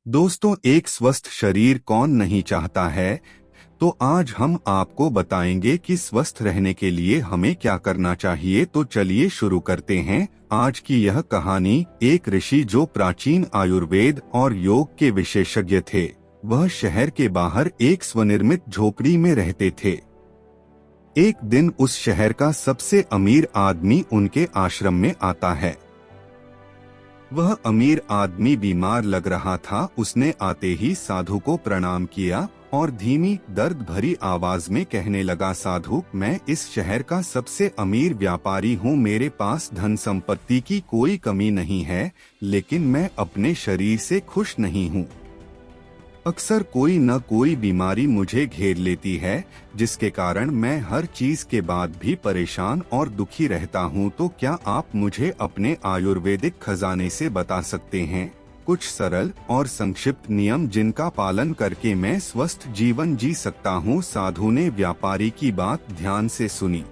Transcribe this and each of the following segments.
दोस्तों, एक स्वस्थ शरीर कौन नहीं चाहता है। तो आज हम आपको बताएंगे कि स्वस्थ रहने के लिए हमें क्या करना चाहिए। तो चलिए शुरू करते हैं आज की यह कहानी। एक ऋषि जो प्राचीन आयुर्वेद और योग के विशेषज्ञ थे, वह शहर के बाहर एक स्वनिर्मित झोपड़ी में रहते थे। एक दिन उस शहर का सबसे अमीर आदमी उनके आश्रम में आता है। वह अमीर आदमी बीमार लग रहा था। उसने आते ही साधु को प्रणाम किया और धीमी दर्द भरी आवाज में कहने लगा, साधु, मैं इस शहर का सबसे अमीर व्यापारी हूँ। मेरे पास धन संपत्ति की कोई कमी नहीं है, लेकिन मैं अपने शरीर से खुश नहीं हूँ। अक्सर कोई न कोई बीमारी मुझे घेर लेती है, जिसके कारण मैं हर चीज के बाद भी परेशान और दुखी रहता हूँ। तो क्या आप मुझे अपने आयुर्वेदिक खजाने से बता सकते हैं कुछ सरल और संक्षिप्त नियम जिनका पालन करके मैं स्वस्थ जीवन जी सकता हूँ। साधु ने व्यापारी की बात ध्यान से सुनी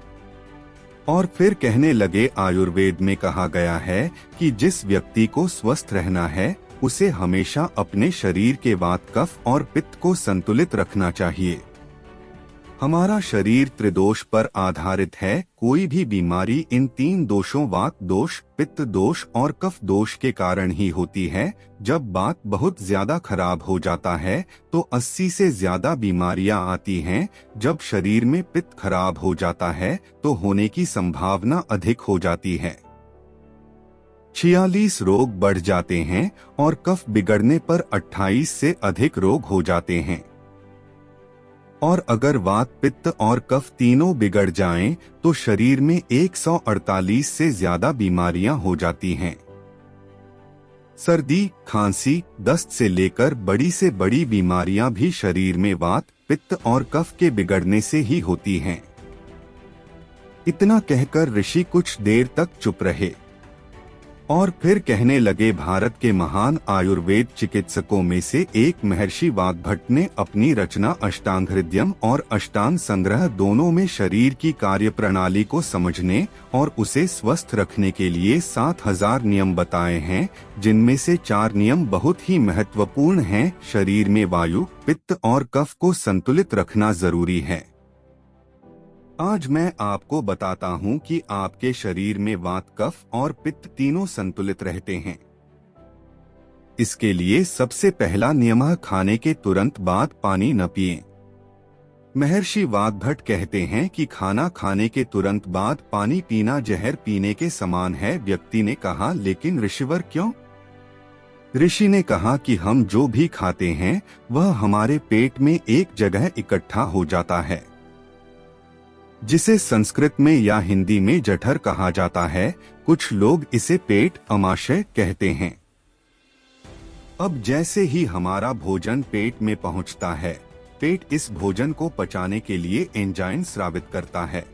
और फिर कहने लगे, आयुर्वेद में कहा गया है कि जिस व्यक्ति को स्वस्थ रहना है, उसे हमेशा अपने शरीर के वात, कफ और पित्त को संतुलित रखना चाहिए। हमारा शरीर त्रिदोष पर आधारित है। कोई भी बीमारी इन तीन दोषों, वात दोष, पित्त दोष और कफ दोष के कारण ही होती है। जब वात बहुत ज्यादा खराब हो जाता है तो 80 से ज्यादा बीमारियां आती हैं। जब शरीर में पित्त खराब हो जाता है तो होने की संभावना अधिक हो जाती है। 46 रोग बढ़ जाते हैं और कफ बिगड़ने पर 28 से अधिक रोग हो जाते हैं। और अगर वात, पित्त और कफ तीनों बिगड़ जाएं, तो शरीर में 148 से ज्यादा बीमारियां हो जाती हैं। सर्दी, खांसी, दस्त से लेकर बड़ी से बड़ी बीमारियां भी शरीर में वात, पित्त और कफ के बिगड़ने से ही होती हैं। इतना कहकर ऋषि कुछ देर तक चुप रहे और फिर कहने लगे, भारत के महान आयुर्वेद चिकित्सकों में से एक महर्षि वाग्भट ने अपनी रचना अष्टांग हृदयम और अष्टांग संग्रह दोनों में शरीर की कार्य प्रणाली को समझने और उसे स्वस्थ रखने के लिए 7000 नियम बताए हैं, जिनमें से 4 नियम बहुत ही महत्वपूर्ण हैं। शरीर में वायु, पित्त और कफ को संतुलित रखना जरूरी है। आज मैं आपको बताता हूं कि आपके शरीर में वात, कफ और पित्त तीनों संतुलित रहते हैं। इसके लिए सबसे पहला नियम है, खाने के तुरंत बाद पानी न पिएं। महर्षि वाग्भट कहते हैं कि खाना खाने के तुरंत बाद पानी पीना जहर पीने के समान है। व्यक्ति ने कहा, लेकिन ऋषिवर क्यों? ऋषि ने कहा कि हम जो भी खाते हैं वह हमारे पेट में एक जगह इकट्ठा हो जाता है, जिसे संस्कृत में या हिंदी में जठर कहा जाता है। कुछ लोग इसे पेट अमाशय कहते हैं। अब जैसे ही हमारा भोजन पेट में पहुंचता है, पेट इस भोजन को पचाने के लिए एंजाइम स्रावित करता है,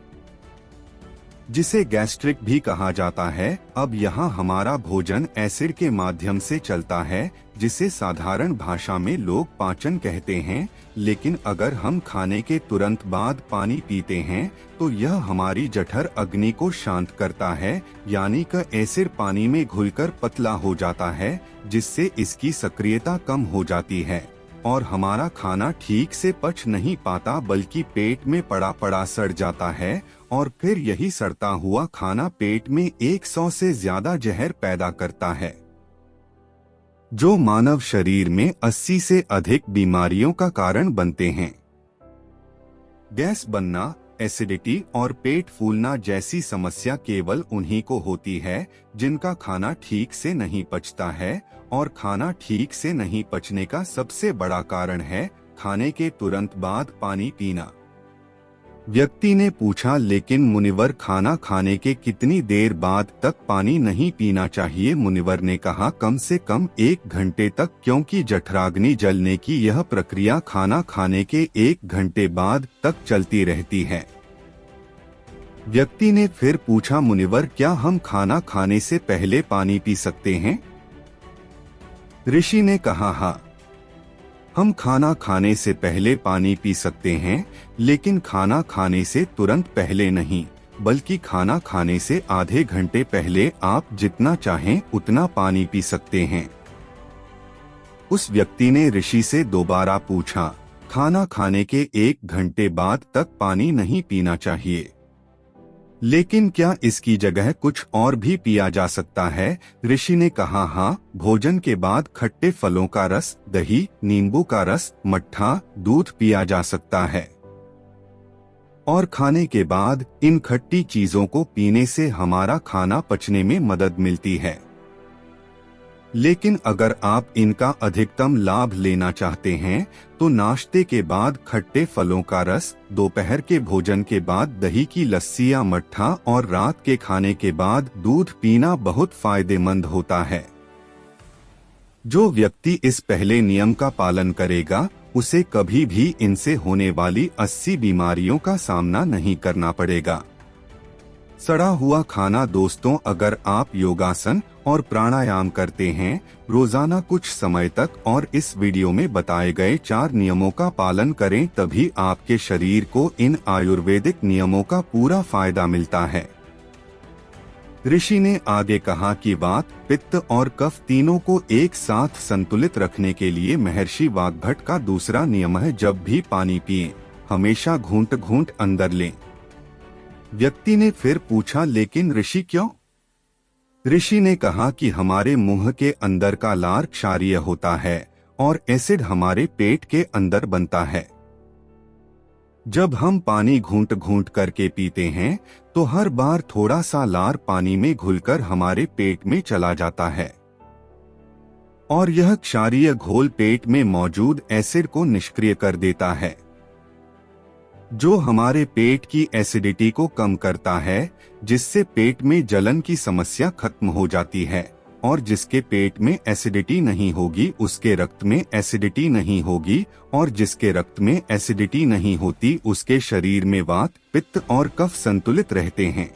जिसे गैस्ट्रिक भी कहा जाता है। अब यहाँ हमारा भोजन एसिड के माध्यम से चलता है, जिसे साधारण भाषा में लोग पाचन कहते हैं। लेकिन अगर हम खाने के तुरंत बाद पानी पीते हैं तो यह हमारी जठर अग्नि को शांत करता है, यानी कि एसिड पानी में घुलकर पतला हो जाता है, जिससे इसकी सक्रियता कम हो जाती है और हमारा खाना ठीक से पच नहीं पाता, बल्कि पेट में पड़ा पड़ा सड़ जाता है। और फिर यही सड़ता हुआ खाना पेट में 100 से ज्यादा जहर पैदा करता है, जो मानव शरीर में 80 से अधिक बीमारियों का कारण बनते हैं। गैस बनना, एसिडिटी और पेट फूलना जैसी समस्या केवल उन्हीं को होती है जिनका खाना ठीक से नहीं पचता है। और खाना ठीक से नहीं पचने का सबसे बड़ा कारण है खाने के तुरंत बाद पानी पीना। व्यक्ति ने पूछा, लेकिन मुनिवर, खाना खाने के कितनी देर बाद तक पानी नहीं पीना चाहिए? मुनिवर ने कहा, कम से कम 1 घंटे तक, क्योंकि जठराग्नि जलने की यह प्रक्रिया खाना खाने के 1 घंटे बाद तक चलती रहती है। व्यक्ति ने फिर पूछा, मुनिवर, क्या हम खाना खाने से पहले पानी पी सकते हैं? ऋषि ने कहा, हाँ, हम खाना खाने से पहले पानी पी सकते हैं, लेकिन खाना खाने से तुरंत पहले नहीं, बल्कि खाना खाने से आधे घंटे पहले आप जितना चाहें उतना पानी पी सकते हैं। उस व्यक्ति ने ऋषि से दोबारा पूछा, खाना खाने के 1 घंटे बाद तक पानी नहीं पीना चाहिए, लेकिन क्या इसकी जगह कुछ और भी पिया जा सकता है? ऋषि ने कहा, हाँ, भोजन के बाद खट्टे फलों का रस, दही, नींबू का रस, मट्ठा, दूध पिया जा सकता है। और खाने के बाद इन खट्टी चीजों को पीने से हमारा खाना पचने में मदद मिलती है। लेकिन अगर आप इनका अधिकतम लाभ लेना चाहते हैं तो नाश्ते के बाद खट्टे फलों का रस, दोपहर के भोजन के बाद दही की लस्सी या मट्ठा और रात के खाने के बाद दूध पीना बहुत फायदेमंद होता है। जो व्यक्ति इस पहले नियम का पालन करेगा उसे कभी भी इनसे होने वाली 80 बीमारियों का सामना नहीं करना पड़ेगा। सड़ा हुआ खाना दोस्तों, अगर आप योगासन और प्राणायाम करते हैं रोजाना कुछ समय तक और इस वीडियो में बताए गए 4 नियमों का पालन करें, तभी आपके शरीर को इन आयुर्वेदिक नियमों का पूरा फायदा मिलता है। ऋषि ने आगे कहा कि वात, पित्त और कफ तीनों को एक साथ संतुलित रखने के लिए महर्षि वाग्भट का दूसरा नियम है, जब भी पानी पिएं, हमेशा घूंट घूंट अंदर लें। व्यक्ति ने फिर पूछा, लेकिन ऋषि क्यों? ऋषि ने कहा कि हमारे मुंह के अंदर का लार क्षारीय होता है और एसिड हमारे पेट के अंदर बनता है। जब हम पानी घूंट घूंट करके पीते हैं तो हर बार थोड़ा सा लार पानी में घुलकर हमारे पेट में चला जाता है और यह क्षारीय घोल पेट में मौजूद एसिड को निष्क्रिय कर देता है, जो हमारे पेट की एसिडिटी को कम करता है, जिससे पेट में जलन की समस्या खत्म हो जाती है। और जिसके पेट में एसिडिटी नहीं होगी उसके रक्त में एसिडिटी नहीं होगी, और जिसके रक्त में एसिडिटी नहीं होती उसके शरीर में वात, पित्त और कफ संतुलित रहते हैं।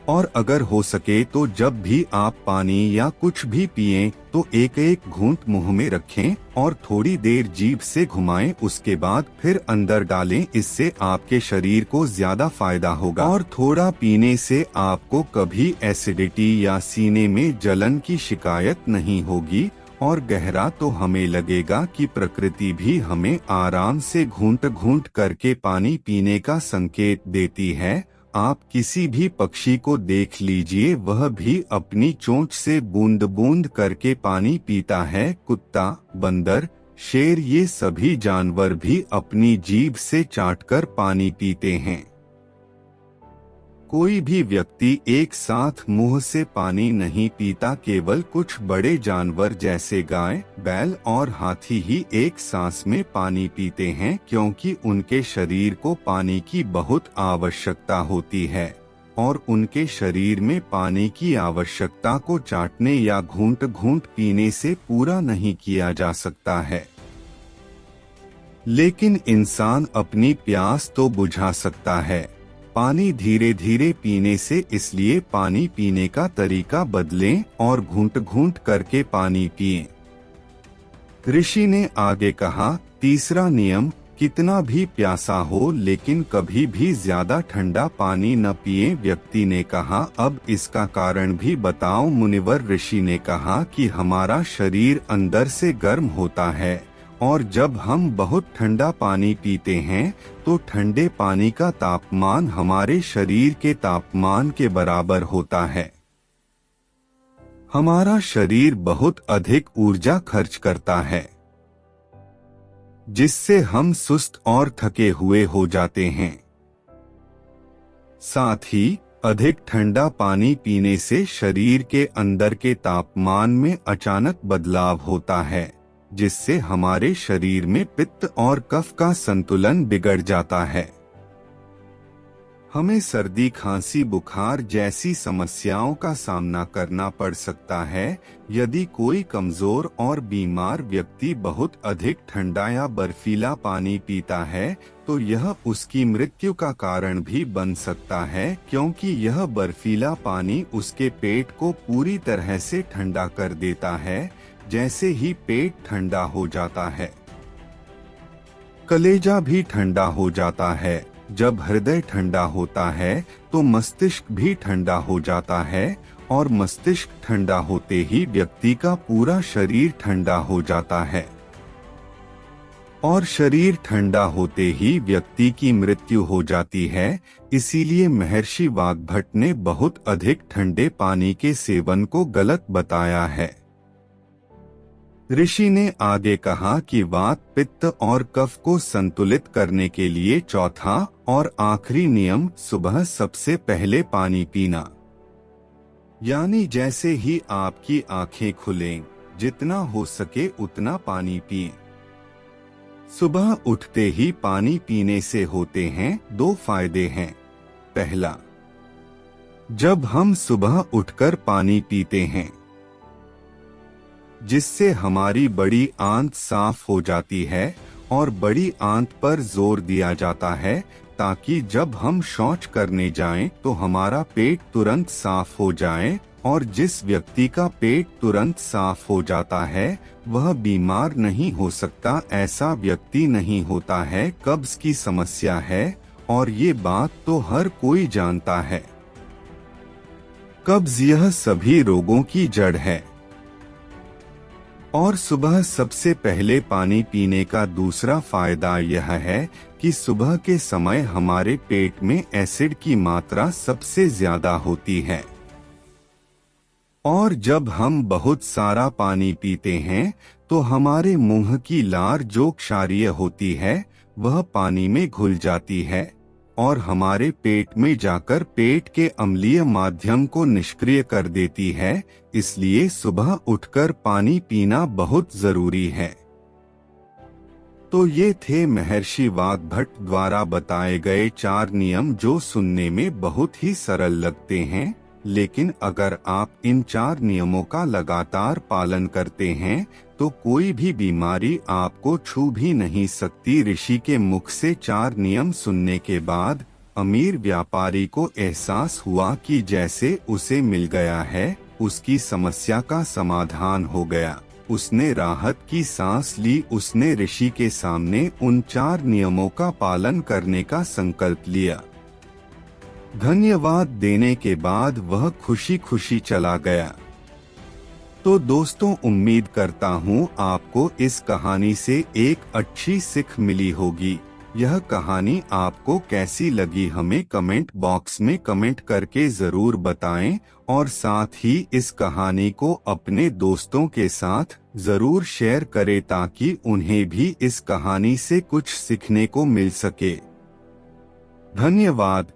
और अगर हो सके तो जब भी आप पानी या कुछ भी पिएं तो एक एक घूंट मुंह में रखें और थोड़ी देर जीभ से घुमाएं, उसके बाद फिर अंदर डालें। इससे आपके शरीर को ज्यादा फायदा होगा और थोड़ा पीने से आपको कभी एसिडिटी या सीने में जलन की शिकायत नहीं होगी। और गहरा तो हमें लगेगा कि प्रकृति भी हमें आराम से घूंट घूंट करके पानी पीने का संकेत देती है। आप किसी भी पक्षी को देख लीजिए, वह भी अपनी चोंच से बूंद बूंद करके पानी पीता है। कुत्ता, बंदर, शेर, ये सभी जानवर भी अपनी जीभ से चाटकर पानी पीते हैं। कोई भी व्यक्ति एक साथ मुंह से पानी नहीं पीता, केवल कुछ बड़े जानवर जैसे गाय, बैल और हाथी ही एक सांस में पानी पीते हैं, क्योंकि उनके शरीर को पानी की बहुत आवश्यकता होती है और उनके शरीर में पानी की आवश्यकता को चाटने या घूंट घूंट पीने से पूरा नहीं किया जा सकता है। लेकिन इंसान अपनी प्यास तो बुझा सकता है। पानी धीरे धीरे पीने से, इसलिए पानी पीने का तरीका बदलें और घूंट घूंट करके पानी पिएं। ऋषि ने आगे कहा, तीसरा नियम, कितना भी प्यासा हो लेकिन कभी भी ज्यादा ठंडा पानी न पिएं। व्यक्ति ने कहा, अब इसका कारण भी बताओ। मुनिवर ऋषि ने कहा कि हमारा शरीर अंदर से गर्म होता है और जब हम बहुत ठंडा पानी पीते हैं तो ठंडे पानी का तापमान हमारे शरीर के तापमान के बराबर होता है। हमारा शरीर बहुत अधिक ऊर्जा खर्च करता है, जिससे हम सुस्त और थके हुए हो जाते हैं। साथ ही अधिक ठंडा पानी पीने से शरीर के अंदर के तापमान में अचानक बदलाव होता है, जिससे हमारे शरीर में पित्त और कफ का संतुलन बिगड़ जाता है। हमें सर्दी, खांसी, बुखार जैसी समस्याओं का सामना करना पड़ सकता है यदि कोई कमजोर और बीमार व्यक्ति बहुत अधिक ठंडा या बर्फीला पानी पीता है तो यह उसकी मृत्यु का कारण भी बन सकता है, क्योंकि यह बर्फीला पानी उसके पेट को पूरी तरह से ठंडा कर देता है। जैसे ही पेट ठंडा हो जाता है, कलेजा भी ठंडा हो जाता है। जब हृदय ठंडा होता है तो मस्तिष्क भी ठंडा हो जाता है और मस्तिष्क ठंडा होते ही व्यक्ति का पूरा शरीर ठंडा हो जाता है और शरीर ठंडा होते ही व्यक्ति की मृत्यु हो जाती है। इसीलिए महर्षि वाग्भट ने बहुत अधिक ठंडे पानी के सेवन को गलत बताया है। ऋषि ने आगे कहा कि वात, पित्त और कफ को संतुलित करने के लिए चौथा और आखिरी नियम सुबह सबसे पहले पानी पीना। यानी जैसे ही आपकी आंखें खुलें, जितना हो सके उतना पानी पिएं। सुबह उठते ही पानी पीने से होते हैं 2 फायदे हैं। पहला, जब हम सुबह उठकर पानी पीते हैं, जिससे हमारी बड़ी आंत साफ हो जाती है और बड़ी आंत पर जोर दिया जाता है ताकि जब हम शौच करने जाएं तो हमारा पेट तुरंत साफ हो जाए, और जिस व्यक्ति का पेट तुरंत साफ हो जाता है वह बीमार नहीं हो सकता। ऐसा व्यक्ति नहीं होता है कब्ज की समस्या है, और ये बात तो हर कोई जानता है। कब्ज यह सभी रोगों की जड़ है। और सुबह सबसे पहले पानी पीने का दूसरा फायदा यह है कि सुबह के समय हमारे पेट में एसिड की मात्रा सबसे ज्यादा होती है, और जब हम बहुत सारा पानी पीते हैं तो हमारे मुंह की लार जो क्षारीय होती है वह पानी में घुल जाती है और हमारे पेट में जाकर पेट के अम्लीय माध्यम को निष्क्रिय कर देती है। इसलिए सुबह उठकर पानी पीना बहुत जरूरी है। तो ये थे महर्षि वाग्भट द्वारा बताए गए 4 नियम, जो सुनने में बहुत ही सरल लगते हैं, लेकिन अगर आप इन 4 नियमों का लगातार पालन करते हैं तो कोई भी बीमारी आपको छू भी नहीं सकती। ऋषि के मुख से 4 नियम सुनने के बाद अमीर व्यापारी को एहसास हुआ कि जैसे उसे मिल गया है, उसकी समस्या का समाधान हो गया। उसने राहत की सांस ली। उसने ऋषि के सामने उन 4 नियमों का पालन करने का संकल्प लिया। धन्यवाद देने के बाद वह खुशी खुशी चला गया। तो दोस्तों, उम्मीद करता हूँ आपको इस कहानी से एक अच्छी सीख मिली होगी। यह कहानी आपको कैसी लगी हमें कमेंट बॉक्स में कमेंट करके जरूर बताएं, और साथ ही इस कहानी को अपने दोस्तों के साथ जरूर शेयर करें ताकि उन्हें भी इस कहानी से कुछ सीखने को मिल सके। धन्यवाद।